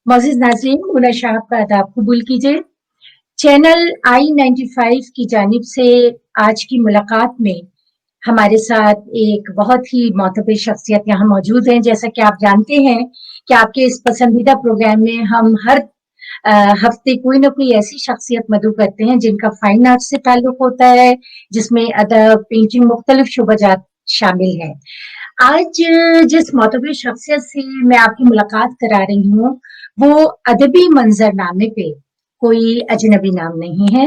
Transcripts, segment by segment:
मोअज़्ज़िज़ नाज़रीन, मुना शाह का आदाब कबूल कीजिए। चैनल I-95 की जानिब से आज की मुलाकात में हमारे साथ एक बहुत ही मोतबर शख्सियत यहाँ मौजूद हैं। जैसा कि आप जानते हैं कि आपके इस पसंदीदा प्रोग्राम में हम हर हफ्ते कोई ना कोई ऐसी शख्सियत मदऊ करते हैं जिनका फाइन आर्ट से ताल्लुक होता है, जिसमें अदब, पेंटिंग, मुख्तलिफ शुबजात शामिल हैं। आज जिस मोतबर शख्सियत से मैं आपकी मुलाकात करा रही हूँ, वो अदबी मंजरनामे पे कोई अजनबी नाम नहीं है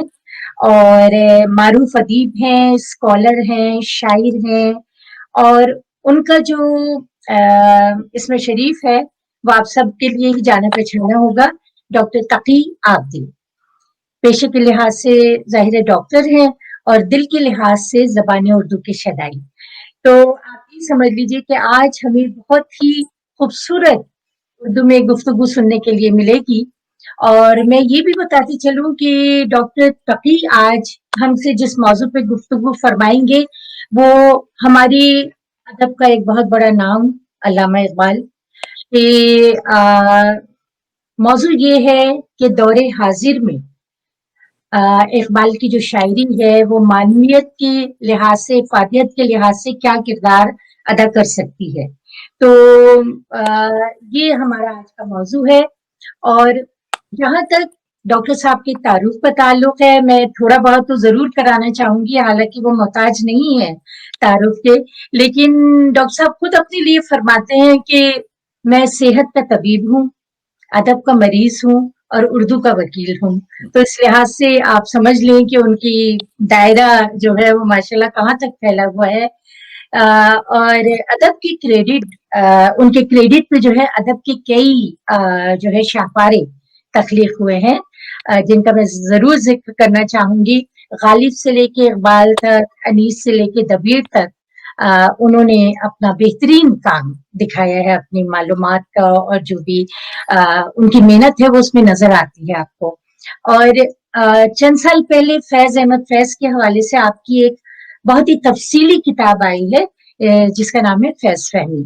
और मारूफ अदीब हैं, स्कॉलर हैं, शायर हैं और उनका जो इसमें शरीफ है वो आप सबके लिए ही जाना पहचाना होगा, डॉक्टर तकी आबदी। पेशे के लिहाज से ज़ाहिर डॉक्टर हैं और दिल के लिहाज से ज़बान उर्दू के शदाई। तो आप ये समझ लीजिए कि आज हमें बहुत ही खूबसूरत उर्दू में गुफ्तगू सुनने के लिए मिलेगी। और मैं ये भी बताती चलूँ कि डॉक्टर तकी आज हमसे जिस मौजू पे गुफ्तगू फरमाएंगे वो हमारी अदब का एक बहुत बड़ा नाम अल्लामा इकबाल के मौजू ये है कि दौरे हाजिर में इकबाल की जो शायरी है वो मानवियत के लिहाज से, फादियत के लिहाज से क्या किरदार अदा कर सकती है। तो ये हमारा आज का मौजू है। और जहाँ तक डॉक्टर साहब के तारुफ का ताल्लुक है, मैं थोड़ा बहुत तो ज़रूर कराना चाहूँगी, हालाँकि वो मोहताज नहीं है तारुफ के। लेकिन डॉक्टर साहब खुद अपने लिए फरमाते हैं कि मैं सेहत का तबीब हूँ, अदब का मरीज़ हूँ और उर्दू का वकील हूँ। तो इस लिहाज से आप समझ लें कि उनकी दायरा जो है वो माशाल्लाह कहाँ तक फैला हुआ है। और अदब की उनके क्रेडिट पे जो है अदब के कई जो है शाहपारे तख्लीक हुए हैं, जिनका मैं ज़रूर ज़िक्र करना चाहूँगी। गालिब से लेके इकबाल तक, अनीस से लेके दबीर तक उन्होंने अपना बेहतरीन काम दिखाया है, अपनी मालूमात का और जो भी उनकी मेहनत है वो उसमें नज़र आती है आपको। और चंद साल पहले फैज़ अहमद फैज़ के हवाले से आपकी एक बहुत ही तफसीली किताब आई है जिसका नाम है फैज़ फहमी।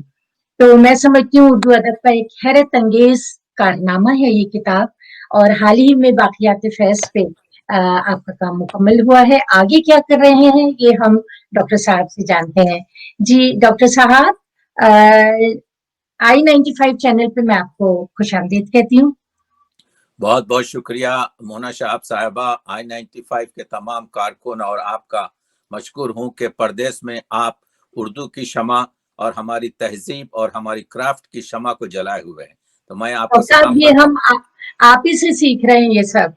तो मैं समझती हूँ उर्दू अदब का एक हैरत अंगेज कारनामा है ये किताब और हाल ही में बाक़ियात फैज़ पे आपका काम मुकम्मल हुआ है। आगे क्या कर रहे हैं ये हम डॉक्टर साहब से जानते हैं। जी डॉक्टर साहब, I-95 चैनल पे मैं आपको खुशामदीद कहती हूँ। बहुत बहुत शुक्रिया मोना शाह साहिबा। I-95 के तमाम कारकुन और आपका मशकूर हूँ कि परदेश में आप उर्दू की शमा और हमारी तहजीब और हमारी क्राफ्ट की शमा को जलाए हुए हैं। तो मैं आपको सलाम ये करता हम आप ही से सीख रहे हैं ये सब।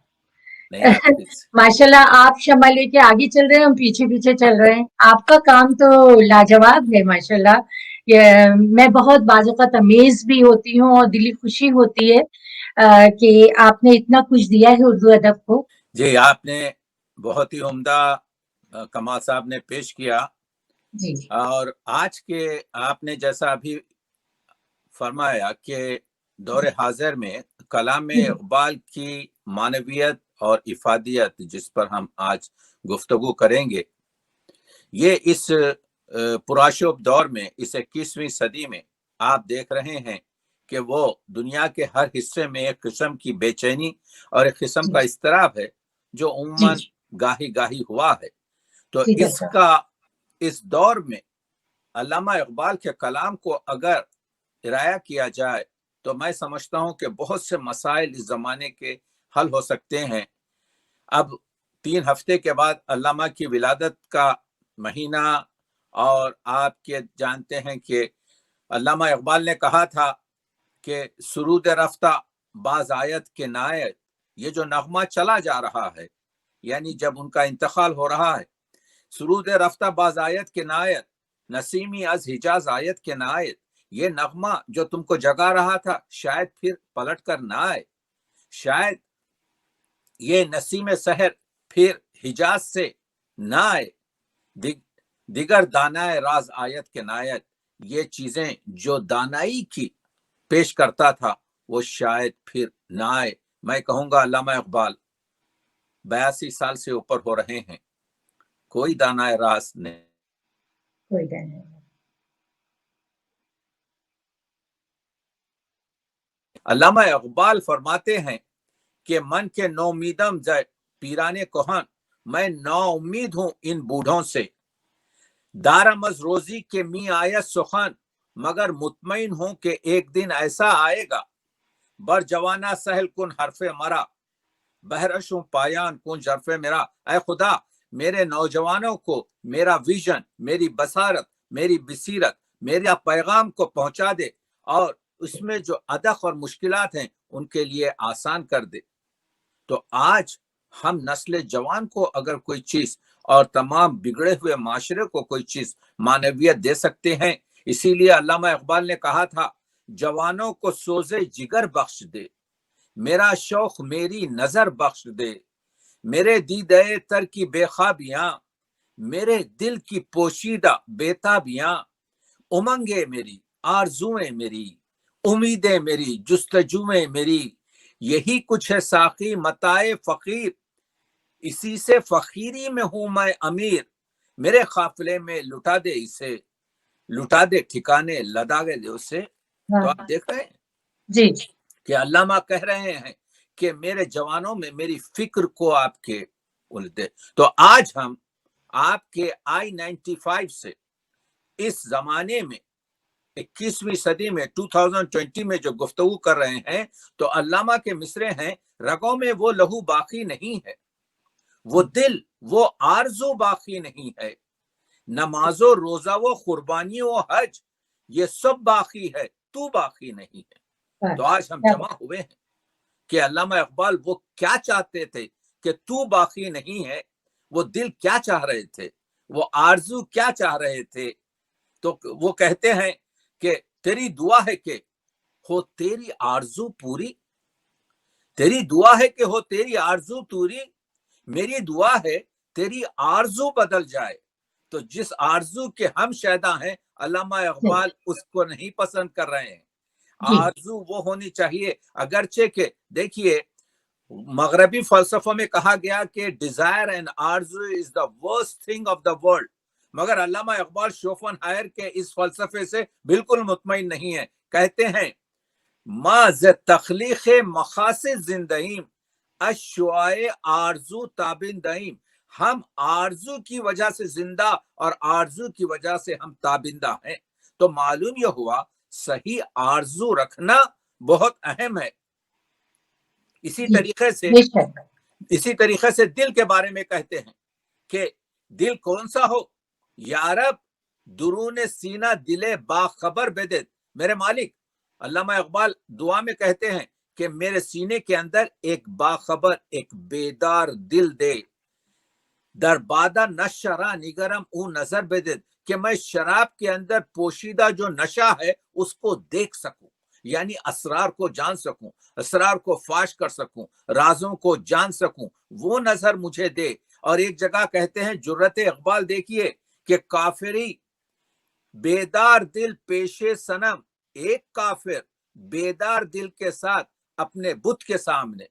नहीं माशाल्लाह आप शमा लेके आगे चल रहे हैं, हम पीछे पीछे चल रहे हैं। आपका काम तो लाजवाब है माशाल्लाह। मैं बहुत बाज़-औक़ात अमेज़ भी होती हूँ और दिली खुशी होती है कि आपने इतना कुछ दिया है उर्दू अदब को। जी, आपने बहुत ही उम्दा कमाल साहब ने पेश किया। जी। और आज के आपने जैसा अभी फरमाया कि दौरे हाजिर में कलाम इक़बाल की मानवियत और इफ़ादियत जिस पर हम आज गुफ्तगू करेंगे, ये इस पुराशोभ दौर में, इस 21वीं सदी में आप देख रहे हैं कि वो दुनिया के हर हिस्से में एक किस्म की बेचैनी और एक किस्म का इज़्तिराब है जो उम्मन गाही गाही हुआ है। तो इस दौर में अल्लामा इक़बाल के कलाम को अगर इराया किया जाए तो मैं समझता हूँ कि बहुत से मसाइल इस ज़माने के हल हो सकते हैं। अब 3 हफ्ते के बाद अल्लामा की विलादत का महीना और आप के जानते हैं कि अल्लामा इक़बाल ने कहा था कि सुरूद रफ्ता बाज़ आयत के नायत, ये जो नगमा चला जा रहा है, यानी जब उनका इंतकाल हो रहा है, सुरूद रफ्ता बाज़ आयत के नायत, नसीमी अज हिजाज आयत के नायत, ये नगमा जो तुमको जगा रहा था शायद फिर पलट कर ना आए, शायद ये नसीम सहर फिर हिजाज से ना आए, दिगर दानाए राज आयत के नायत, ये चीजें जो दानाई की पेश करता था वो शायद फिर ना आए। मैं कहूंगा अल्लामा इक़बाल 82 साल से ऊपर हो रहे हैं, कोई दानाए राज नहीं। कोई नहीं। अल्लामा इकबाल फरमाते हैं कि मन के नौमीदम जय पीराने कोहन, मैं नाउम्मीद हूं इन बूढ़ों से, दारमज रोजी के मी आयत सुखन, मगर मुतमईन हूं कि एक दिन ऐसा आएगा, बर जवाना सहल कुन हरफे मरा, बहरशुं पायान कुन जरफे मेरा। ऐ खुदा, मेरे नौजवानों को मेरा विजन, मेरी बसारत, मेरी बसीरत, मेरा पैगाम को पहुंचा दे और उसमें जो अदक और मुश्किलात हैं उनके लिए आसान कर दे। तो आज हम नस्ल जवान को अगर कोई चीज और तमाम बिगड़े हुए माशरे को कोई चीज मानवियत दे सकते हैं, इसीलिए अल्लामा इकबाल ने कहा था, जवानों को सोजे जिगर बख्श दे, मेरा शौक मेरी नजर बख्श दे, मेरे दीदे तर की बेख्वाबियां, मेरे दिल की पोशीदा बेताबियां, उमंगे मेरी, आरजुएं मेरी, उम्मीदें मेरी, जुस्तजुएं मेरी, यही कुछ है साकी मताए फकीर, इसी से फकीरी में हूं मैं अमीर, मेरे काफिले में लुटा दे इसे, लुटा दे ठिकाने लदा दे उसे। तो आप देख रहे हैं जी कि अल्लामा कह रहे हैं कि मेरे जवानों में मेरी फिक्र को आपके उल्टे। तो आज हम आपके I-95 से इस जमाने में 21वीं सदी में 2020 में जो गुफ्तगू कर रहे हैं, तो अल्लामा के मिसरे हैं, रगों में वो लहू बाकी नहीं है, वो दिल, वो आरज़ू बाकी नहीं है, नमाजो रोजा वो कुर्बानी वो हज, ये सब बाकी है, तू बाकी नहीं है। तो आज हम जमा हुए हैं कि अल्लामा इकबाल वो क्या चाहते थे कि तू बाकी नहीं है, वो दिल क्या चाह रहे थे, वो आरजू क्या चाह रहे थे। तो वो कहते हैं कि तेरी दुआ है कि हो तेरी आरजू पूरी, तेरी दुआ है कि हो तेरी आरजू पूरी, मेरी दुआ है तेरी आरजू बदल जाए। तो जिस आरजू के हम शैदा हैं, अल्लामा इकबाल उसको नहीं पसंद कर रहे हैं। आरजू वो होनी चाहिए, अगरचे के देखिए मगरबी फलसफा में कहा गया कि desire and Aarzoo is the worst thing of the world, मगर अल्लामा इकबाल शोफनहायर के इस फलसफे से बिल्कुल मुतमईन नहीं है। कहते हैं मा ज़ तख्लीक़ मखासिद जिंदईम अश्वाए आरजू ताबिंदईम, हम आरजू की वजह से जिंदा और आरजू की वजह से हम ताबिंदा हैं। तो मालूम यह हुआ सही आरजू रखना बहुत अहम है। इसी तरीके से दिल के बारे में कहते हैं कि दिल कौन सा हो, यारब दुरूने सीना दिले बाखबर बेदे, मेरे मालिक अल्लामा इकबाल दुआ में कहते हैं कि मेरे सीने के अंदर एक बाखबर, एक बेदार दिल दे, दरबादा नशरा निगरम ऊ नजर बेदे, कि मैं शराब के अंदर पोशीदा जो नशा है उसको देख सकूं, यानी असरार को जान सकूं, असरार को फाश कर सकूं, राजों को जान सकूं, वो नजर मुझे दे। और एक जगह कहते हैं जुर्रत इकबाल देखिए कि काफिरी बेदार दिल पेशे सनम, एक काफिर बेदार दिल के साथ अपने बुत के सामने,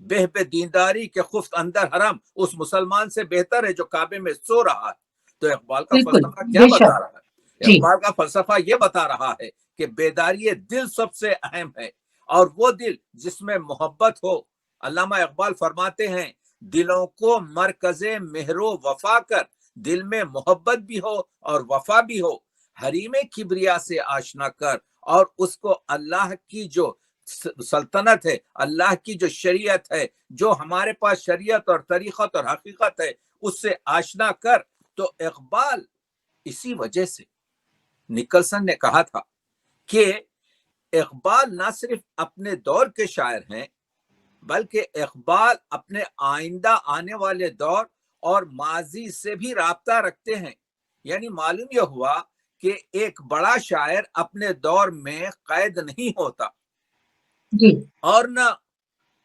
बेहबे दीनदारी के खुफ्त अंदर हरम, उस मुसलमान से बेहतर है जो काबे में सो रहा है। तो इकबाल का फलसफा क्या बता रहा है? इकबाल का फलसफा ये बता रहा है कि बेदारी दिल सबसे अहम है, और वो दिल जिसमें मोहब्बत हो। अल्लामा इकबाल फरमाते हैं दिलों को मरकज़े मेहरो वफा कर, दिल में मोहब्बत भी हो और वफा भी हो, हरीमे किबरिया से आशना कर, और उसको अल्लाह की जो सल्तनत है, अल्लाह की जो शरीयत है, जो हमारे पास शरीयत और तरीक़त और हकीकत है, उससे आशना कर। तो इकबाल इसी वजह से निकलसन ने कहा था कि इकबाल ना सिर्फ अपने दौर के शायर हैं, बल्कि इकबाल अपने आइंदा आने वाले दौर और माजी से भी राब्ता रखते हैं। यानी मालूम यह हुआ कि एक बड़ा शायर अपने दौर में कैद नहीं होता जी, और न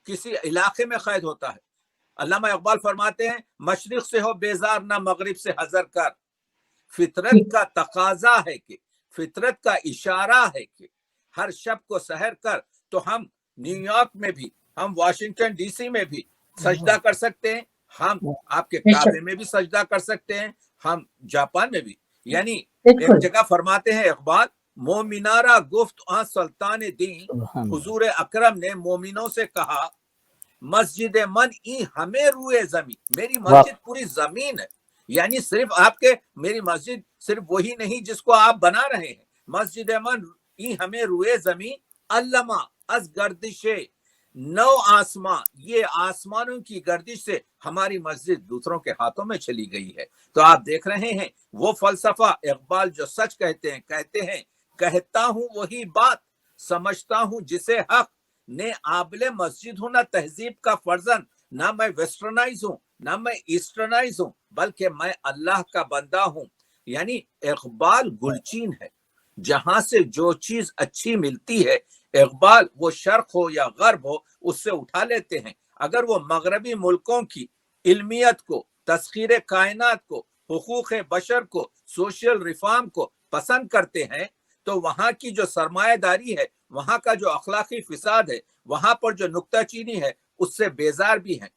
किसी इलाके में कैद होता है। अल्लामा इकबाल फरमाते हैं मशरिक से हो बेजार ना मगरिब से हजर कर, फितरत का तकाजा है कि, फितरत का इशारा है कि हर शब को सहर कर। तो हम न्यूयॉर्क में भी, हम वाशिंगटन डीसी में भी सजदा कर सकते हैं, हम आपके काबे में भी सजदा कर सकते हैं, हम जापान में भी। यानी एक जगह फरमाते हैं इकबाल मोमिनारा गुफ्त आ सुल्तान दीन, हुजूर अकरम ने मोमिनों से कहा मस्जिद मन ई हमें रुए जमीन, मेरी मस्जिद पूरी जमीन है, यानी सिर्फ आपके, मेरी मस्जिद सिर्फ वही नहीं जिसको आप बना रहे हैं, मस्जिद मन ई हमें रुए जमीन अल्लमा अज गर्दिशे नौ आसमां, ये आसमानों की गर्दिश से हमारी मस्जिद दूसरों के हाथों में चली गई है। तो आप देख रहे हैं वो फलसफा इकबाल जो सच कहते हैं कहता हूं वही बात, समझता हूं जिसे हक, ने आबले मस्जिद हूं ना तहजीब का फर्जन, ना मैं वेस्टर्नाइज हूं ना मैं ईस्टर्नाइज हूं, बल्कि मैं अल्लाह का बंदा हूं। यानी इकबाल गुलचीन है, जहां से जो चीज अच्छी मिलती है इकबाल, वो शर्क हो या गर्ब हो, उससे उठा लेते हैं। अगर वो मगरबी मुल्कों की इल्मियत को, तस्खीर कायनात को, हुकूक बशर को, सोशल रिफॉर्म को पसंद करते हैं, तो वहां की जो सरमायादारी है, वहां का जो अखलाकी फिसाद है, वहां पर जो नुक्ताचीनी है, उससे बेजार भी हैं।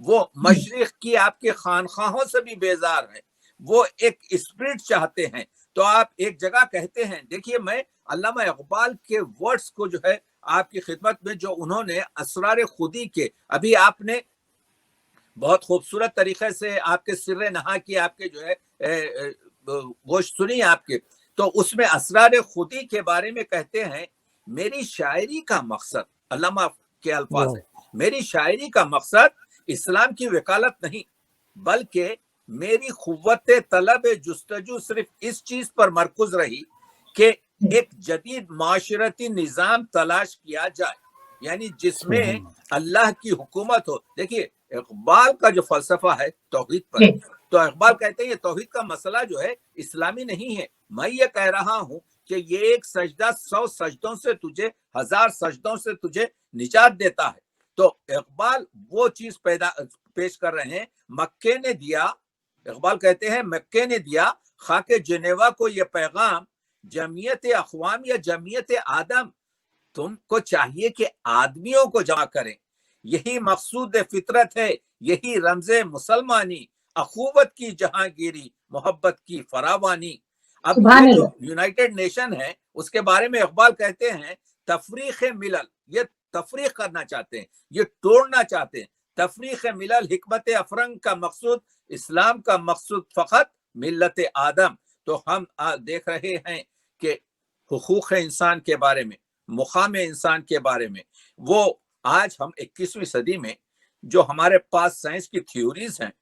वो मशरिक की आपके खानखाहों से भी बेजार हैं। वो एक स्पिरिट चाहते हैं। तो आप एक जगह कहते हैं, देखिए मैं अल्लामा इकबाल के वर्ड्स को जो है आपकी खिदमत में, जो उन्होंने असरार खुदी के, अभी आपने बहुत खूबसूरत तरीके से आपके सिर्रे नहा की आपके जो है गोश्त सुनी आपके, तो उसमें असरार खुदी के बारे में कहते हैं, मेरी शायरी का मकसद, अल्लामा के अल्फाज है, मेरी शायरी का मकसद इस्लाम की वकालत नहीं, बल्कि मेरी खुव्वत तलब जुस्तजू सिर्फ इस चीज पर मरकुज रही कि एक जदीद माशरती निजाम तलाश किया जाए, यानी जिसमें अल्लाह की हुकूमत हो। देखिए इकबाल का जो फलसफा है तौहीद पर, तो इकबाल कहते हैं ये तौहीद का मसला जो है इस्लामी नहीं है, मैं ये कह रहा हूं कि ये एक सजदा 100 सजदों से तुझे, 1000 सजदों से तुझे निजात देता है। तो इकबाल वो चीज पेश कर रहे हैं, मक्के ने दिया, इकबाल कहते हैं मक्के ने दिया खाके जिनेवा को ये पैगाम, जमीयत अखवाम या जमीयत आदम, तुमको चाहिए कि आदमियों को जमा करें, यही मकसूद फितरत है, यही रमजे मुसलमानी, अखुवत की जहांगीरी, मोहब्बत की फरावानी। अब ये जो यूनाइटेड नेशन है उसके बारे में इकबाल कहते हैं तफरीक मिलल, ये तफरीक करना चाहते हैं, ये तोड़ना चाहते हैं। तफरीक मिलल हिकमत अफरंग का मकसूद, इस्लाम का मकसूद फकत मिल्लत आदम। तो हम देख रहे हैं कि हुकूक इंसान के बारे में, मुकाम इंसान के बारे में, वो आज हम 21वीं सदी में जो हमारे पास साइंस की थ्योरीज हैं,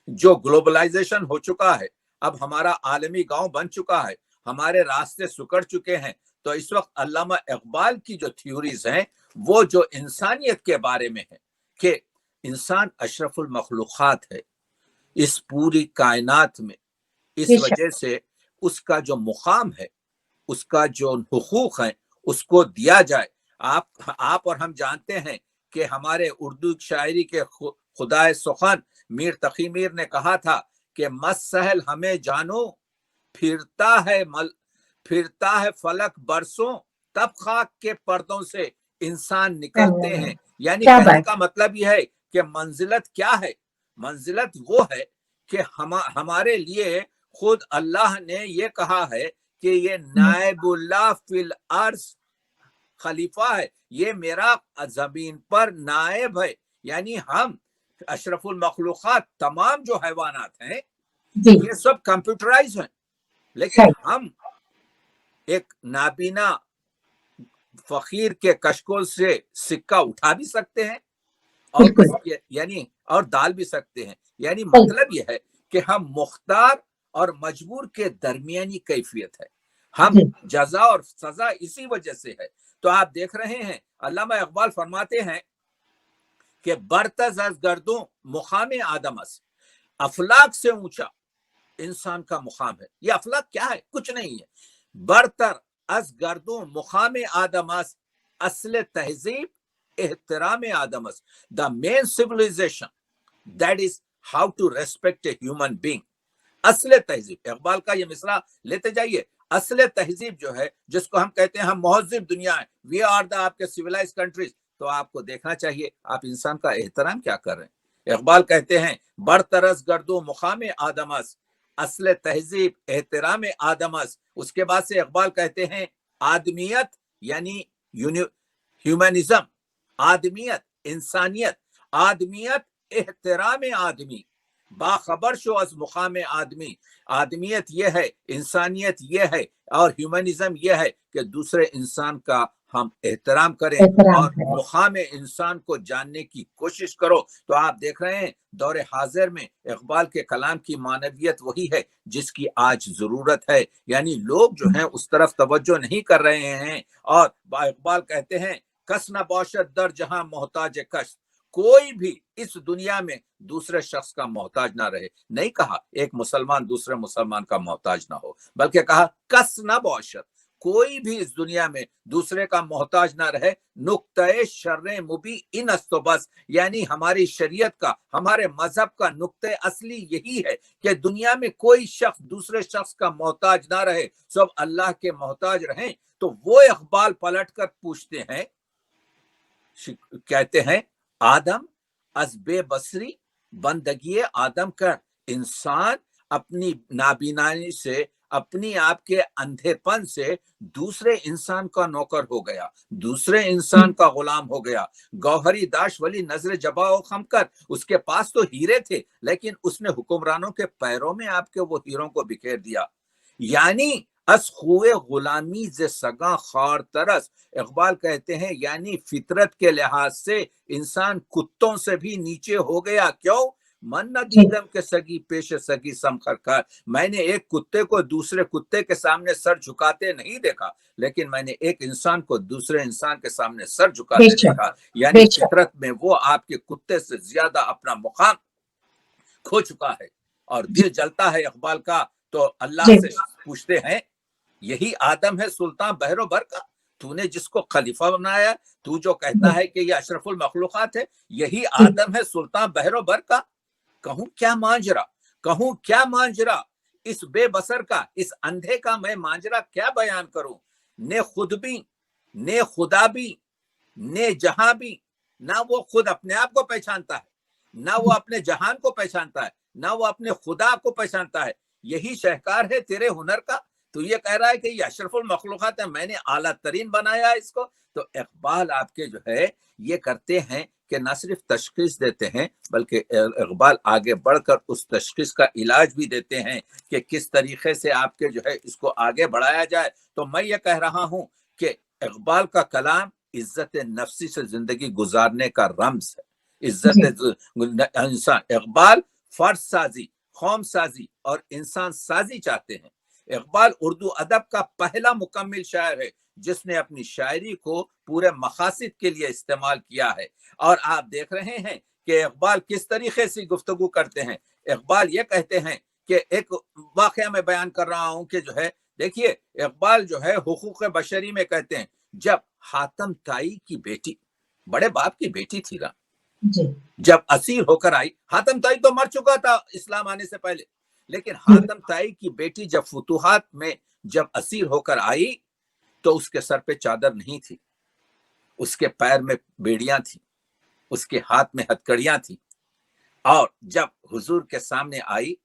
जो ग्लोबलाइजेशन हो चुका है, अब हमारा आलमी गांव बन चुका है, हमारे रास्ते सुकड़ चुके हैं, तो इस वक्त अल्लामा इकबाल की जो थ्योरीज हैं वो जो इंसानियत के बारे में है कि इंसान अशरफुल मखलूकात है इस पूरी कायनात में, इस वजह से उसका जो मुकाम है, उसका जो हुकूक है, उसको दिया जाए। आप और हम जानते हैं कि हमारे उर्दू शायरी के खुदाए सुखन मीर तकी मीर ने कहा था कि मस सहल हमें जानो, फिरता है फलक बरसों, तब खाक के पर्दों से इंसान निकलते हैं। यानी कहने का मतलब यह है कि मंजिलत क्या है, मंजिलत वो है कि हमारे लिए खुद अल्लाह ने ये कहा है कि ये नायबुल्लाह फिल अर्ज खलीफा है, ये मेरा जमीन पर नायब है। यानी हम अशरफुल मखलूकात, तमाम जो हैवानात हैं ये सब कंप्यूटराइज हैं, लेकिन हम एक नाबीना फकीर के कशकोल से सिक्का उठा भी सकते हैं और यानी और डाल भी सकते हैं। यानी मतलब यह है कि हम मुख्तार और मजबूर के दरमियानी कैफियत है, हम जजा और सजा इसी वजह से है। तो आप देख रहे हैं अल्लामा इकबाल फरमाते हैं कि बरतज अज गर्दों मुकाम आदमस, अफलाक से ऊंचा इंसान का मुकाम है। ये अफलाक क्या है? कुछ नहीं है। बरतर अज गर्दों मुकाम आदमस, असले तहजीब एहतराम आदमस, the main civilisation that is how to respect a human being. असले तहजीब, इकबाल का ये मिसरा लेते जाइए, असले तहजीब जो है, जिसको हम कहते हैं हम महज़िब दुनिया है, वी आर द आपके सिविलाइज कंट्रीज, तो आपको देखना चाहिए आप इंसान का एहतराम क्या कर रहे हैं। इकबाल कहते हैं बरतरस गर्दो मुकाम आदमस, असले तहजीब एहतराम आदमस। उसके बाद से इकबाल कहते हैं आदमियत यानी ह्यूमनिज्म, आदमियत इंसानियत, आदमियत एहतराम आदमी, बाखबर शो अज मुकाम आदमी। आदमियत ये है, इंसानियत ये है, और ह्यूमनिज्म ये है कि दूसरे इंसान का हम एहतराम करें एहतराम और करें। मुकाम इंसान को जानने की कोशिश करो। तो आप देख रहे हैं दौरे हाजिर में इकबाल के कलाम की मानवियत वही है जिसकी आज जरूरत है। यानी लोग जो हैं उस तरफ तवज्जो नहीं कर रहे हैं। और इकबाल कहते हैं कस न बौशत दर जहां मोहताज कश, कोई भी इस दुनिया में दूसरे शख्स का मोहताज ना रहे। नहीं कहा एक मुसलमान दूसरे मुसलमान का मोहताज ना हो, बल्कि कहा कस न बौशत, कोई भी इस दुनिया में दूसरे का मोहताज ना रहे। नुक्ते शर्रे मुबी इन अस्तो बस, यानी हमारी शरीयत का, हमारे मजहब का नुक्ते असली यही है कि दुनिया में कोई शख्स दूसरे शख्स का मोहताज ना रहे, सब अल्लाह के मोहताज रहें। तो वो इकबाल पलट कर पूछते हैं, कहते हैं आदम अज बेबसरी बंदगी आदम कर, इंसान अपनी नाबीनाई से, अपनी आप के अंधेपन से दूसरे इंसान का नौकर हो गया, दूसरे इंसान का गुलाम हो गया। गौहरी दाश वली नजर जबा खम कर, उसके पास तो हीरे थे लेकिन उसने हुक्मरानों के पैरों में आपके वो हीरों को बिखेर दिया। यानी अस खुए गुलामी जे सगा खार तरस, इकबाल कहते हैं यानी फितरत के लिहाज से इंसान कुत्तों से भी नीचे हो गया। क्यों? मन न दीदम के सगी पेश सगी समखरकार, मैंने एक कुत्ते को दूसरे कुत्ते के सामने सर झुकाते नहीं देखा, लेकिन मैंने एक इंसान को दूसरे इंसान के सामने सर झुकाते देखा। यानी फितरत में वो आपके कुत्ते से ज्यादा अपना मुकाम खो चुका है। और दिल जलता है इकबाल का तो अल्लाह से पूछते हैं, यही आदम है सुल्तान बहरो बर का, तूने जिसको खलीफा बनाया, तू जो कहता है कि ये अशरफुल मखलूकात है, यही आदम है सुल्तान बहरो बर का। कहूं क्या मांजरा, कहूं क्या मांजरा, इस बेबसर का, इस अंधे का मैं मांजरा क्या बयान करूं। ने खुद भी, ने खुदा भी, ने जहां भी, ना वो खुद अपने आप को पहचानता है, ना वो अपने जहान को पहचानता है, ना वो अपने खुदा को पहचानता है। यही शहकार है तेरे हुनर का। तो ये कह रहा है कि ये अशरफुल मखलूकात है, मैंने आला तरीन बनाया है इसको। तो इकबाल आपके जो है ये करते हैं कि न सिर्फ तशखीस देते हैं बल्कि इकबाल आगे बढ़कर उस तशखीस का इलाज भी देते हैं कि किस तरीके से आपके जो है इसको आगे बढ़ाया जाए। तो मैं ये कह रहा हूं कि इकबाल का कलाम इज्जत नफ्सी से जिंदगी गुजारने का रम्ज है, इज्जत इंसान। इकबाल फर्ज साजी, कौम साजी और इंसान साजी चाहते हैं। इकबाल उर्दू अदब का पहला मुकम्मिल शायर है जिसने अपनी शायरी को पूरे मकासद के लिए इस्तेमाल किया है। और आप देख रहे हैं कि इकबाल किस तरीके से गुफ्तगू करते हैं। इकबाल ये कहते हैं कि एक वाकया में बयान कर रहा हूं कि जो है देखिए इकबाल जो है हुकूक बशरी में कहते हैं, जब हातम ताई की बेटी, बड़े बाप की बेटी थी ना, जब असीर होकर आई, हातम ताई तो मर चुका था इस्लाम आने से पहले, लेकिन हातम ताई की बेटी जब फुतूहात में जब असीर होकर आई तो उसके सर पे चादर नहीं थी, उसके पैर में बेड़ियां थी, उसके हाथ में हथकड़ियां थी। और जब हुजूर के सामने आई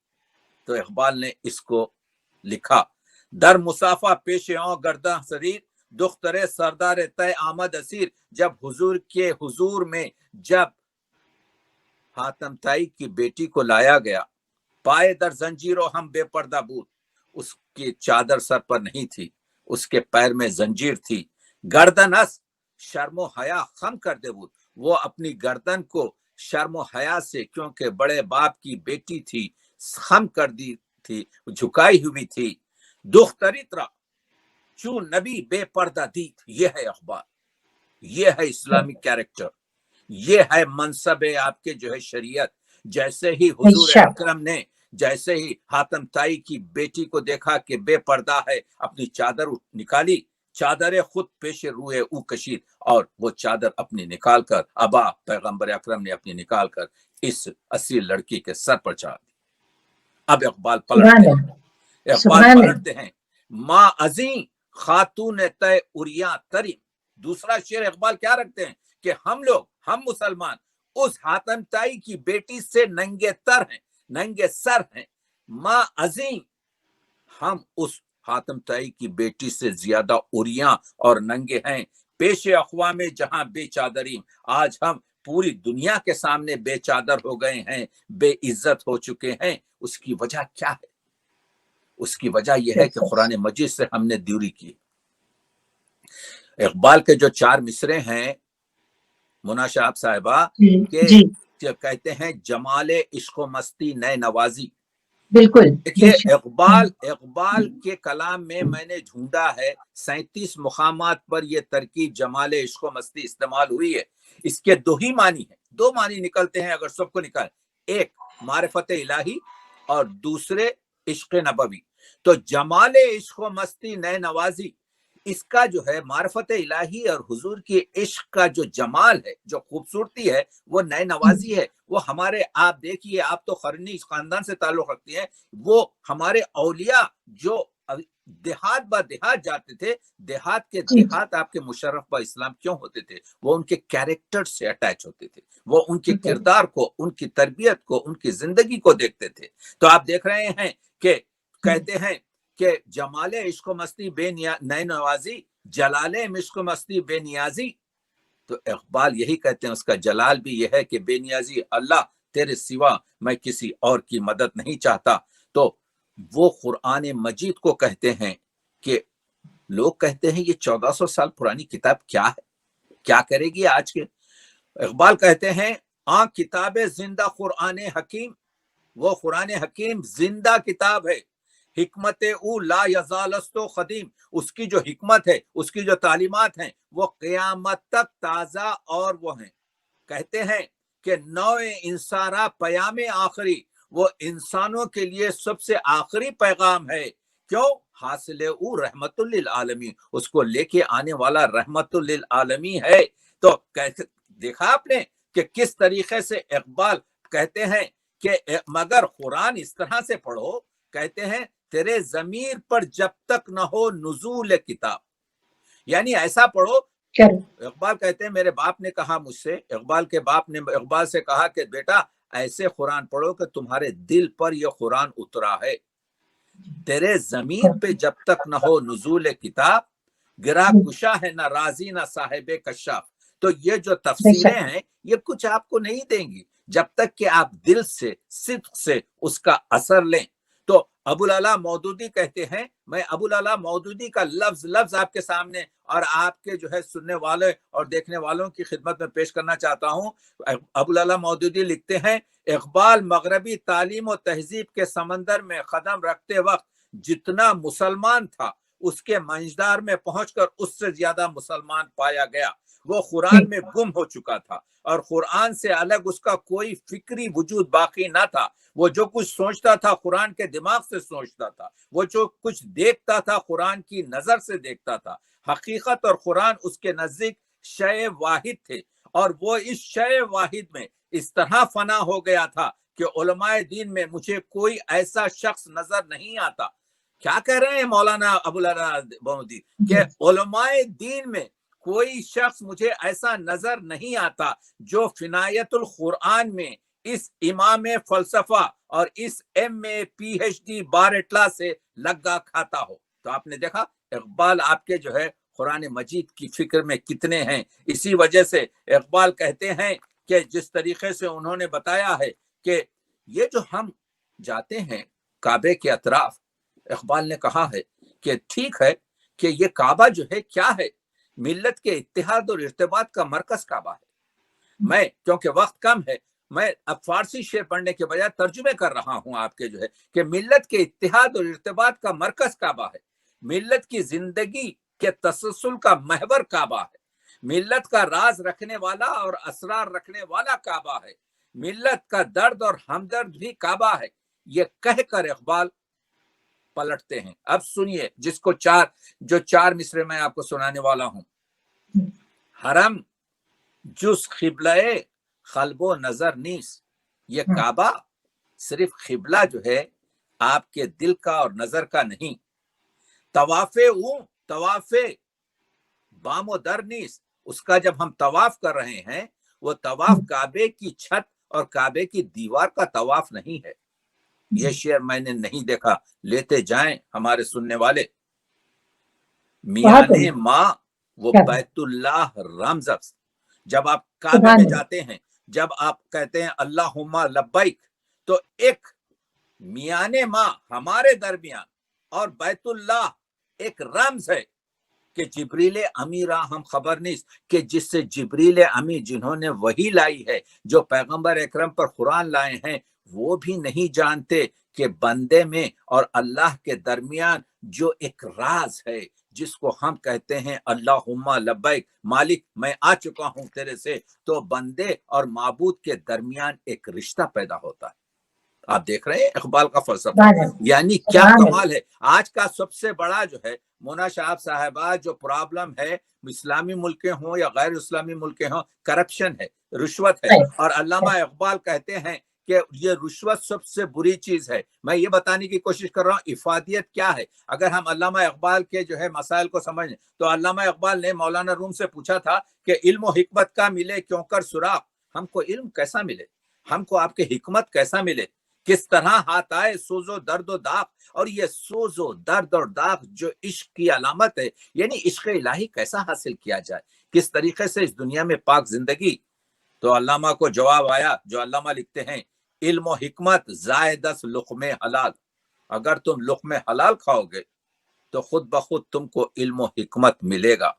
तो इकबाल ने इसको लिखा, दर मुसाफा पेश औ गर्दा शरीर, दुख्तरे सरदार तय आमद असीर। जब हुजूर के हुजूर में जब हातम ताई की बेटी को लाया गया, पाए दर जंजीरों हम बेपर्दा बूत, उसकी चादर सर पर नहीं थी, उसके पैर में जंजीर थी। गर्दन अस शर्मो हया खम कर दे बूत, वो अपनी गर्दन को शर्मो हया से, क्योंकि बड़े बाप की बेटी थी, खम कर दी थी, झुकाई हुई थी। दुख्तरित्रा चू नबी बेपर्दा दी, ये है अखबार, ये है इस्लामिक कैरेक्टर, ये है मनसब आपके जो है शरीयत। जैसे ही हुजूर अकरम ने, जैसे ही हातम ताई की बेटी को देखा कि बेपर्दा है, अपनी चादर निकाली, चादर खुद पेश रूए ऊ कशीद, और वो चादर अपनी निकाल कर, अबा पैगंबर अकरम ने अपनी निकाल कर इस असील लड़की के सर पर चढ़ा दी। अब इकबाल पलटते हैं, माँ अजी खातून तय उरिया तरी। दूसरा शेर इकबाल क्या रखते हैं कि हम लोग, हम मुसलमान उस हातम ताई की बेटी से नंगे तर हैं, नंगे सर हैं। माँ अजीम, हम उस हातिम तई की बेटी से ज्यादा उरियां और नंगे हैं, पेश अक़वाम जहां बेचादरी। आज हम पूरी दुनिया के सामने बेचादर हो गए हैं, बेइज्जत हो चुके हैं। उसकी वजह क्या है? उसकी वजह यह है कि कुरान मजीद से हमने दूरी की। इकबाल के जो 4 मिसरे हैं मुना साहब साहिबा के जी कहते हैं जमाले इश्क मस्ती नए नवाजी। बिल्कुल देखिए बेशक। इकबाल के कलाम में मैंने ढूंढा है 37 मुकामात पर यह तरकीब जमाले इश्क मस्ती इस्तेमाल हुई है। इसके 2 ही मानी है, 2 मानी निकलते हैं अगर सबको निकाल, एक मारिफत इलाही और दूसरे इश्क नबवी। तो जमाले इश्क मस्ती नए नवाजी, इसका जो है मारिफत इलाही और हुजूर के इश्क का जो जमाल है, जो खूबसूरती है, वो नए नवाजी है। वो हमारे, आप देखिए, आप तो खरनी खानदान से ताल्लुक रखती हैं, वो हमारे औलिया जो देहात बा देहात जाते थे, देहात के देहात आपके मुशर्रफ बा इस्लाम क्यों होते थे? वो उनके कैरेक्टर से अटैच होते थे, वो उनके किरदार को, उनकी तरबियत को, उनकी जिंदगी को देखते थे। तो आप देख रहे हैं कि कहते हैं कि जमाले इश्क मस्ती नए नवाजी, जलाले इश्क मस्ती बेनियाजी। तो इकबाल यही कहते हैं, उसका जलाल भी यह है कि बेनियाजी, अल्लाह तेरे सिवा मैं किसी और की मदद नहीं चाहता। तो वो कुरान मजीद को कहते हैं कि लोग कहते हैं ये 1400 साल पुरानी किताब क्या है, क्या करेगी आज के? इकबाल कहते हैं किताब जिंदा कुरान हकीम, वो कुरान हकीम जिंदा किताब है। हिकमत उ ला यजालस्तो खदीम, उसकी जो हिकमत है, उसकी जो तालीमात हैं, वो क़यामत तक ताज़ा और वो हैं। कहते हैं कि नौए इंसारा पयामे आखिरी, वो इंसानों के लिए सबसे आखिरी पैगाम है। क्यों? हासिल उ रहमतुल लिल आलमीन, उसको लेके आने वाला रहमतुल लिल आलमीन है। तो देखा आपने कि किस तरीके से इकबाल कहते हैं कि मगर कुरान इस तरह से पढ़ो, कहते हैं तेरे जमीर पर जब तक न हो नुजूल किताब, यानी ऐसा पढ़ो। इकबाल कहते हैं मेरे बाप ने कहा मुझसे, इकबाल के बाप ने इकबाल से कहा कि बेटा ऐसे कुरान पढ़ो कि तुम्हारे दिल पर यह कुरान उतरा है। तेरे जमीर पे जब तक न हो नुजूल किताब, गिरा कुशा है ना राजी ना साहिब कशाफ। तो ये जो तफसीरें हैं ये कुछ आपको नहीं देंगी जब तक कि आप दिल से, सिद्क से उसका असर लें। तो अबुल अला मौदूदी कहते हैं, मैं अबुल अला मौदूदी का लफ्ज लफ्ज आपके सामने और आपके जो है सुनने वाले और देखने वालों की खिदमत में पेश करना चाहता हूँ। अबुल अला मौदूदी लिखते हैं, इकबाल मगरबी तालीम और तहजीब के समंदर में कदम रखते वक्त जितना मुसलमान था, उसके मंजदार में पहुंचकर उससे ज्यादा मुसलमान पाया गया। वो कुरान में गुम हो चुका था और कुरान से अलग उसका कोई फिक्री वजूद बाकी ना था। वो जो कुछ सोचता था कुरान के दिमाग से सोचता था, वो जो कुछ देखता था कुरान की नजर से देखता था। हकीकत और कुरान उसके नजदीक शय वाहिद थे और वो इस शय वाहिद में इस तरह फना हो गया था कि उलमाए दीन में मुझे कोई ऐसा शख्स नजर नहीं आता। क्या कह रहे हैं मौलाना अबुल अला मौदूदी कि उलमाए दीन में कोई शख्स मुझे ऐसा नजर नहीं आता जो फिनायतुल कुरान में इस इमाम फलसफा और इस MA PhD बारटला से लग्गा खाता हो। तो आपने देखा इकबाल आपके जो है कुरान मजीद की फिक्र में कितने हैं। इसी वजह से इकबाल कहते हैं कि जिस तरीके से उन्होंने बताया है कि ये जो हम जाते हैं काबे के अतराफ, इकबाल ने कहा है कि ठीक है कि ये काबा जो है क्या है, मिल्लत के इत्तेहाद और इर्तिबात का मरकज काबा है। मैं क्योंकि वक्त कम है, मैं अब फारसी शेर पढ़ने के बजाय तर्जुमे कर रहा हूं आपके जो है कि मिल्लत के इत्तेहाद और इर्तिबात का मरकज काबा है, मिल्लत की जिंदगी के तसलसल का महवर काबा है, मिल्लत का राज रखने वाला और असरार रखने वाला काबा है, मिल्लत का दर्द और हमदर्द भी काबा है। ये कहकर इकबाल पलटते हैं। अब सुनिए जिसको जो चार मिसरे मैं आपको सुनाने वाला हूं। हरम जुस खिबले खलबो नजर नीस, ये काबा सिर्फ खिबला जो है आपके दिल का और नजर का नहीं। तवाफे बामो दर नीस, उसका जब हम तवाफ कर रहे हैं वो तवाफ काबे की छत और काबे की दीवार का तवाफ नहीं है। ये शेर मैंने नहीं देखा, लेते जाएं हमारे सुनने वाले। میانے ماں وہ کیا بات، بیت اللہ رمز، جب آپ کعبے سبحان میں اللہ، جاتے ہیں، جب آپ کہتے ہیں اللہم لبیک، تو ایک میانے ماں ہمارے درمیان اور بیت اللہ ایک رمز ہے کہ جبریل امی را ہم خبر نہیں کہ جس سے جبریل امی جنہوں نے وہی لائی ہے، جو پیغمبر اکرم پر قرآن لائے ہیں، وہ بھی نہیں جانتے کہ بندے میں اور اللہ کے درمیان جو ایک راز ہے جس کو ہم کہتے ہیں اللہم لبیک، مالک میں آ چکا ہوں تیرے سے، تو بندے اور معبود کے درمیان ایک رشتہ پیدا ہوتا ہے۔ آپ دیکھ رہے ہیں اقبال کا فلسفہ، سبحان اللہ، یعنی کیا سبحان اللہ، کمال ہے۔ آج کا سب سے بڑا جو ہے مونا شہاب صاحبہ جو پرابلم ہے، اسلامی ملکیں ہوں یا غیر اسلامی ملکیں ہوں، کرپشن ہے، رشوت ہے، اور علامہ اقبال کہتے ہیں کہ یہ رشوت سب سے بری چیز ہے۔ میں یہ بتانے کی کوشش کر رہا ہوں افادیت کیا ہے۔ اگر ہم علامہ اقبال کے جو ہے مسائل کو سمجھیں تو علامہ اقبال نے مولانا روم سے پوچھا تھا کہ علم و حکمت کا ملے کیوں کر سراغ، ہم کو علم کیسا ملے، ہم کو آپ کے حکمت کیسا ملے، کس طرح ہاتھ آئے سوز و درد و داغ، اور یہ سوز و درد اور داغ جو عشق کی علامت ہے، یعنی عشق الہی کیسا حاصل کیا جائے، کس طریقے سے اس دنیا میں پاک زندگی۔ تو علامہ کو جواب آیا جو علامہ لکھتے ہیں، علم و حکمت زائدس لقم حلال، اگر تم لقم حلال کھاؤ گے تو خود بخود تم کو علم و حکمت ملے گا۔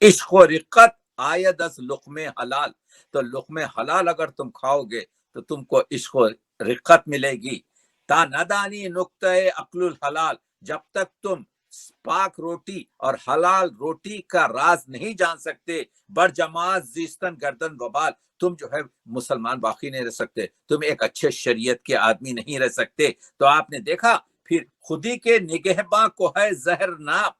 عشق و رقت آیدس لقم حلال، تو لقم حلال اگر تم کھاؤ گے تو تم کو عشق و رقت ملے گی۔ تا ندانی نقطۂ عقل الحلال، جب تک تم پاک روٹی اور حلال روٹی کا راز نہیں جان سکتے، بر جماعت زیستن گردن وبال، تم جو ہے مسلمان باقی نہیں رہ سکتے، تم ایک اچھے شریعت کے آدمی نہیں رہ سکتے۔ تو آپ نے دیکھا پھر خودی کے نگہباں کو ہے زہر ناب،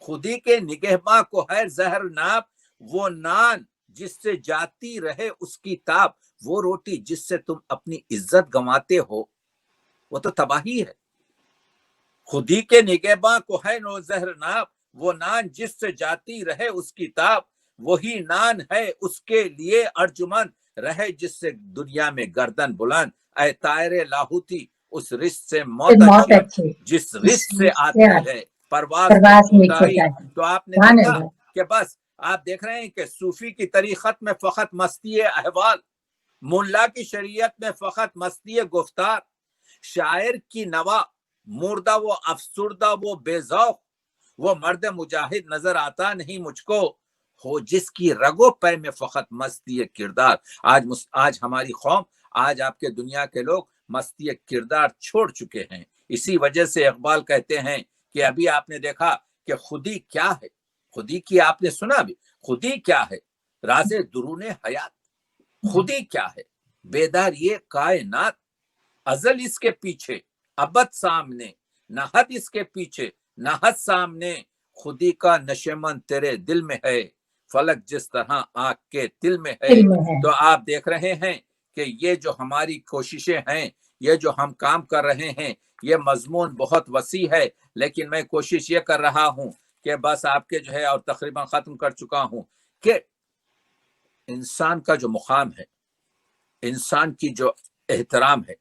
خودی کے نگہباں کو ہے زہر ناب، وہ نان جس سے جاتی رہے اس کی تاب، وہ روٹی جس سے تم اپنی عزت گنواتے ہو وہ تو تباہی ہے۔ خودی کے نگہباں کو ہے نو زہر ناب، وہ نان جس سے جاتی رہے اس کی تاب، وہی نان ہے اس کے لیے ارجمند، رہے جس سے دنیا میں گردن بلند، اے طائر لاہوتی اس رزق سے موت موت اچھی، اچھی، جس اس رزق سے آتی ہے پرواز میں پرواز میں کوتاہی۔ کوتاہی، تو آپ نے سبحان دیکھا اللہ، کہ بس آپ دیکھ رہے ہیں کہ صوفی کی طریقت میں فقط مستی احوال، ملا کی شریعت میں فقط مستی گفتار، شاعر کی نوا مردہ وہ افسردہ وہ بے ذوق، وہ مرد مجاہد نظر آتا نہیں مجھ کو، ہو جس کی رگو پے میں فقط مستی کردار۔ آج ہماری قوم، آج آپ کے دنیا کے لوگ مستی کردار چھوڑ چکے ہیں۔ اسی وجہ سے اقبال کہتے ہیں کہ ابھی آپ نے دیکھا کہ خودی کیا ہے، خودی کی آپ نے سنا بھی، خودی کیا ہے، راز درون حیات، خودی کیا ہے، بیدار یہ کائنات، ازل اس کے پیچھے ابد سامنے، نہ حد اس کے پیچھے نہ حد سامنے، خودی کا نشمن تیرے دل میں ہے، فلک جس طرح آنکھ کے دل میں ہے۔ دل میں ہے، تو آپ دیکھ رہے ہیں کہ یہ جو ہماری کوششیں ہیں، یہ جو ہم کام کر رہے ہیں، یہ مضمون بہت وسیع ہے، لیکن میں کوشش یہ کر رہا ہوں کہ بس آپ کے جو ہے، اور تقریباً ختم کر چکا ہوں، کہ انسان کا جو مقام ہے، انسان کی جو احترام ہے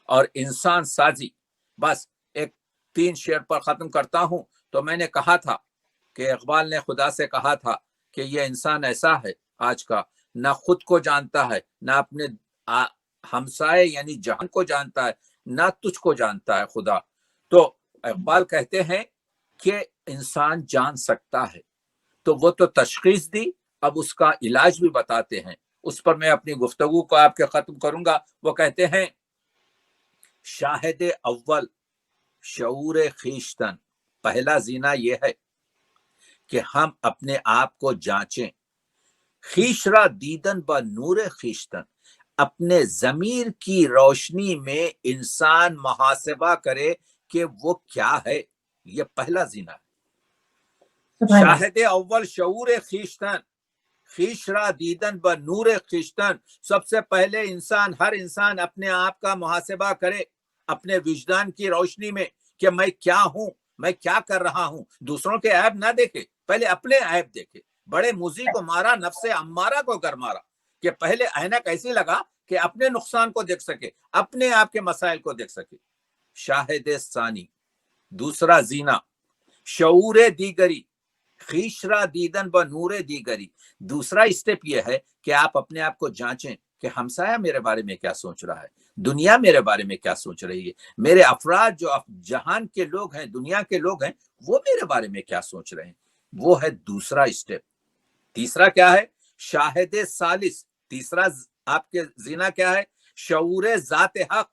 اور انسان سازی، بس ایک 3 شعر پر ختم کرتا ہوں۔ تو میں نے کہا تھا کہ اقبال نے خدا سے کہا تھا کہ یہ انسان ایسا ہے آج کا، نہ خود کو جانتا ہے، نہ اپنے ہمسائے یعنی جہان کو جانتا ہے، نہ تجھ کو جانتا ہے خدا۔ تو اقبال کہتے ہیں کہ انسان جان سکتا ہے، تو وہ تو تشخیص دی، اب اس کا علاج بھی بتاتے ہیں، اس پر میں اپنی گفتگو کو آپ کے ختم کروں گا۔ وہ کہتے ہیں، شاہد اول شعور خیشتن، پہلا زینہ یہ ہے کہ ہم اپنے آپ کو جانچیں، خیش را دیدن با نور خیشتن، اپنے ضمیر کی روشنی میں انسان محاسبہ کرے کہ وہ کیا ہے، یہ پہلا زینہ ہے۔ سبحان اللہ، شاہد اول شعور خیشتن، خیش را دیدن با نور خیشتن، سب سے پہلے ہر انسان اپنے آپ کا محاسبہ کرے اپنے وجدان کی روشنی میں کہ میں کیا ہوں، میں کیا کر رہا ہوں۔ دوسروں کے عیب نہ دیکھے، پہلے اپنے عیب دیکھے۔ بڑے موذی کو مارا نفس امارہ کو گر مارا، کہ پہلے اینک ایسی لگا کہ اپنے نقصان کو دیکھ سکے، اپنے آپ کے مسائل کو دیکھ سکے۔ شاہد ثانی، دوسرا زینہ، شعور دیگری، خیشرا دیدن ب نور دیگری. دوسرا اسٹیپ یہ ہے کہ آپ اپنے آپ کو جانچیں کہ ہمسایہ میرے بارے میں کیا سوچ رہا ہے, دنیا میرے بارے میں کیا سوچ رہی ہے, میرے افراد جو جہان کے لوگ ہیں, دنیا کے لوگ ہیں, وہ میرے بارے میں کیا سوچ رہے ہیں. وہ ہے دوسرا اسٹیپ. تیسرا کیا ہے؟ شاہد ثالث. تیسرا آپ کے زینا کیا ہے؟ شعور ذات حق,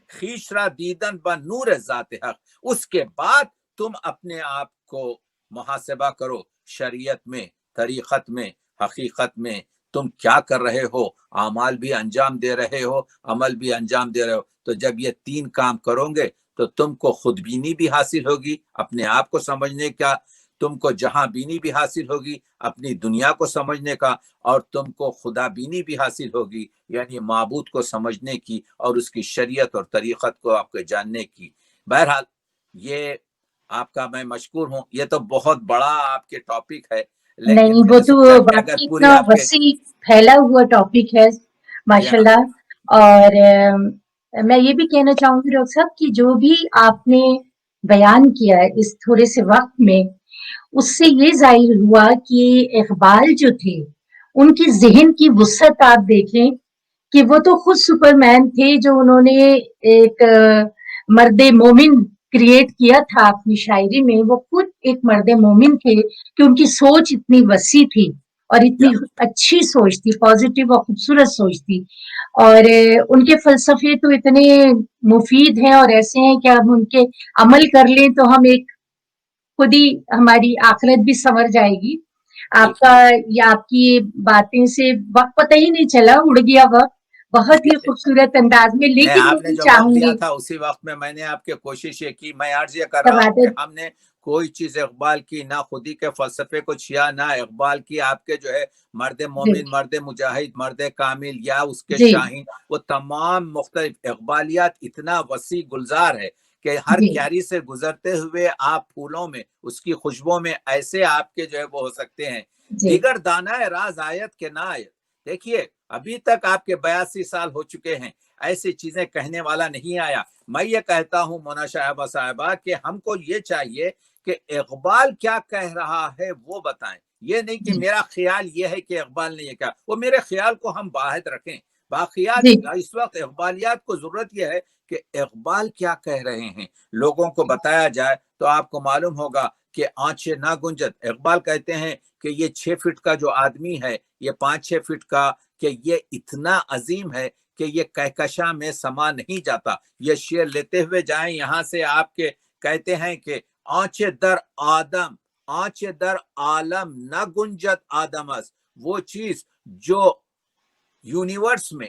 خیشرا دیدن ب نور ذات حق. اس کے بعد تم اپنے آپ کو محاسبہ کرو, شریعت میں, طریقت میں, حقیقت میں تم کیا کر رہے ہو, اعمال بھی انجام دے رہے ہو, عمل بھی انجام دے رہے ہو. تو جب یہ تین کام کرو گے تو تم کو خود بینی بھی حاصل ہوگی, اپنے آپ کو سمجھنے کا, تم کو جہاں بینی بھی حاصل ہوگی, اپنی دنیا کو سمجھنے کا, اور تم کو خدا بینی بھی حاصل ہوگی, یعنی معبود کو سمجھنے کی اور اس کی شریعت اور طریقت کو آپ کو جاننے کی. بہرحال یہ آپ کا میں مشکور ہوں. یہ تو بہت بڑا آپ کے ٹاپک ہے, لیکن نہیں, میں وہ نے تو سوچا کہ اگر واقعی پوری اتنا آپ کے وسیع پھیلا ہوا ٹاپک ہے جی ماشاء ہاں اللہ. اور میں یہ بھی کہنا چاہوں گی ڈاکٹر صاحب کہ جو بھی آپ نے بیان کیا ہے اس تھوڑے سے وقت میں, اس سے یہ ظاہر ہوا کہ اقبال جو تھے ان کی ذہن کی وسعت آپ دیکھیں کہ وہ تو خود سپر مین تھے, جو انہوں نے ایک مرد مومن کریٹ کیا تھا اپنی شاعری میں. وہ خود ایک مرد مومن تھے کہ ان کی سوچ اتنی وسیع تھی اور اتنی اچھی سوچ تھی, پازیٹیو اور خوبصورت سوچ تھی. اور ان کے فلسفے تو اتنے مفید ہیں اور ایسے ہیں کہ ہم ان کے عمل کر لیں تو ہم ایک خود ہی ہماری آخرت بھی سنور جائے گی. آپ کا یا آپ کی باتیں سے وقت پتہ ہی نہیں چلا, اڑ گیا وقت بہت ہی خوبصورت انداز میں. نہیں, لیکن آپ یہ نے بھی جو وقت چاہوں دیا گی تھا اسی وقت میں نے آپ کے کوشش یہ کی. میں عرض یہ کر رہا ہوں کہ ہم نے کوئی چیز اقبال کی نہ خودی کے فلسفے کو چھیا, نہ اقبال کی آپ کے جو ہے مرد مومن, مرد مجاہد, مرد کامل یا اس کے شاہین, وہ تمام مختلف اقبالیات اتنا وسیع گلزار ہے کہ ہر کیاری سے گزرتے ہوئے آپ پھولوں میں, اس کی خوشبو میں ایسے آپ کے جو ہے وہ ہو سکتے ہیں. دیگر دانا راز آیت کے نہ آیت. دیکھیے ابھی تک آپ کے 82 سال ہو چکے ہیں, ایسی چیزیں کہنے والا نہیں آیا. میں یہ کہتا ہوں مونا صاحبہ کہ ہم کو یہ چاہیے کہ اقبال کیا کہہ رہا ہے وہ بتائیں. یہ نہیں کہ میرا خیال یہ ہے کہ اقبال نے یہ کہا, وہ میرے خیال کو ہم باہر رکھیں. باقیات اس وقت اقبالیات کو ضرورت یہ ہے کہ اقبال کیا کہہ رہے ہیں لوگوں کو بتایا جائے. تو آپ کو معلوم ہوگا کہ آنچیں نہ گنجت. اقبال کہتے ہیں کہ یہ 6 فٹ کا جو آدمی ہے, یہ 5-6 فٹ کا, کہ یہ اتنا عظیم ہے کہ یہ کہکشاں میں سما نہیں جاتا. یہ شعر لیتے ہوئے جائیں یہاں سے, آپ کے کہتے ہیں کہ آنچ در آدم, آنچ در عالم نہ گنجت آدمس. وہ چیز جو یونیورس میں,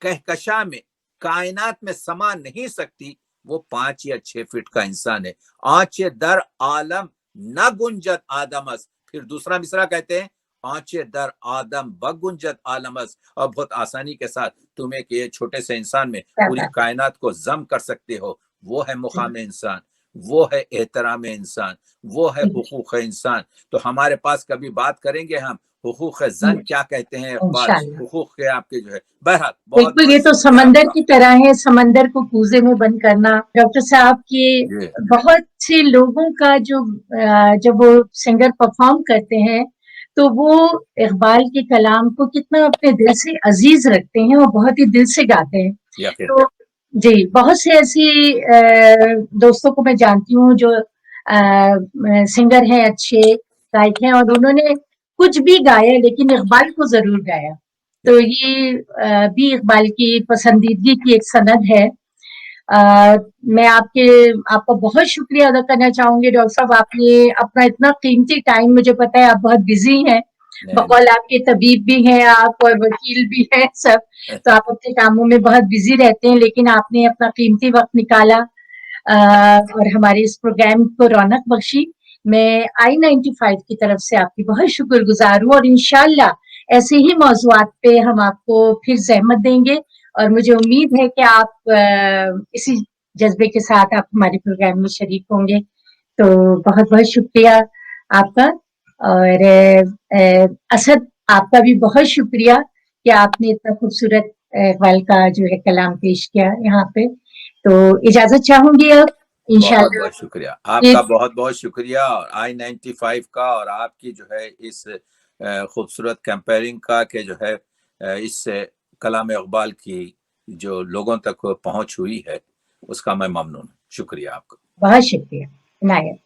کہکشاں میں, کائنات میں سما نہیں سکتی, وہ 5 یا 6 فٹ کا انسان ہے. آنچ در عالم نہ گنجت آدمس. پھر دوسرا مصرع کہتے ہیں آنچ در آدم بگنجت عالمس. اور بہت آسانی کے ساتھ تم ایک یہ چھوٹے سے انسان میں پوری کائنات کو ضم کر سکتے ہو. وہ ہے مقام انسان, وہ ہے احترام انسان, وہ ہے حقوق انسان. تو ہمارے پاس کبھی بات کریں گے ہم حقوق زن کیا کہتے ہیں اقبال, حقوق کے آپ کے جو ہے. بہرحال بہت بالکل, بہت یہ تو شکریہ آپ سمندر کا. کی طرح ہے, سمندر کو کوزے میں بند کرنا. ڈاکٹر صاحب کے بہت سے لوگوں کا جو جب وہ سنگر پرفارم کرتے ہیں تو وہ اقبال کے کلام کو کتنا اپنے دل سے عزیز رکھتے ہیں اور بہت ہی دل سے گاتے ہیں. تو جی, بہت سے ایسی دوستوں کو میں جانتی ہوں جو سنگر ہیں, اچھے گائک ہیں, اور انہوں نے کچھ بھی گایا لیکن اقبال کو ضرور گایا. تو یہ بھی اقبال کی پسندیدگی کی ایک سند ہے. میں آپ کا بہت شکریہ ادا کرنا چاہوں گی ڈاکٹر صاحب. آپ نے اپنا اتنا قیمتی ٹائم, مجھے پتا ہے آپ بہت بزی ہیں, بقول آپ کے طبیب بھی ہیں آپ اور وکیل بھی ہیں سب, تو آپ اپنے کاموں میں بہت بزی رہتے ہیں, لیکن آپ نے اپنا قیمتی وقت نکالا اور ہمارے اس پروگرام کو رونق بخشی. میں I-95 کی طرف سے آپ کی بہت شکر گزار ہوں, اور انشاءاللہ ایسے ہی موضوعات پہ ہم آپ کو پھر زحمت دیں گے, اور مجھے امید ہے کہ آپ اسی جذبے کے ساتھ آپ ہمارے پروگرام میں شریک ہوں گے. تو بہت بہت شکریہ آپ کا. اور اسد, آپ کا بھی بہت شکریہ کہ آپ نے اتنا خوبصورت اقبال کا جو ہے کلام پیش کیا یہاں پہ. تو اجازت چاہوں گی اب. بہت इंशाल्लाह بہت شکریہ آپ کا، एक بہت بہت شکریہ، اور I-95 کا اور آپ کی جو ہے اس خوبصورت کیمپیئرنگ کا کہ جو ہے اس سے کلام اقبال کی جو لوگوں تک پہنچ ہوئی ہے اس کا میں ممنون ہوں. شکریہ آپ کا. बहुत शुक्रिया इनायत.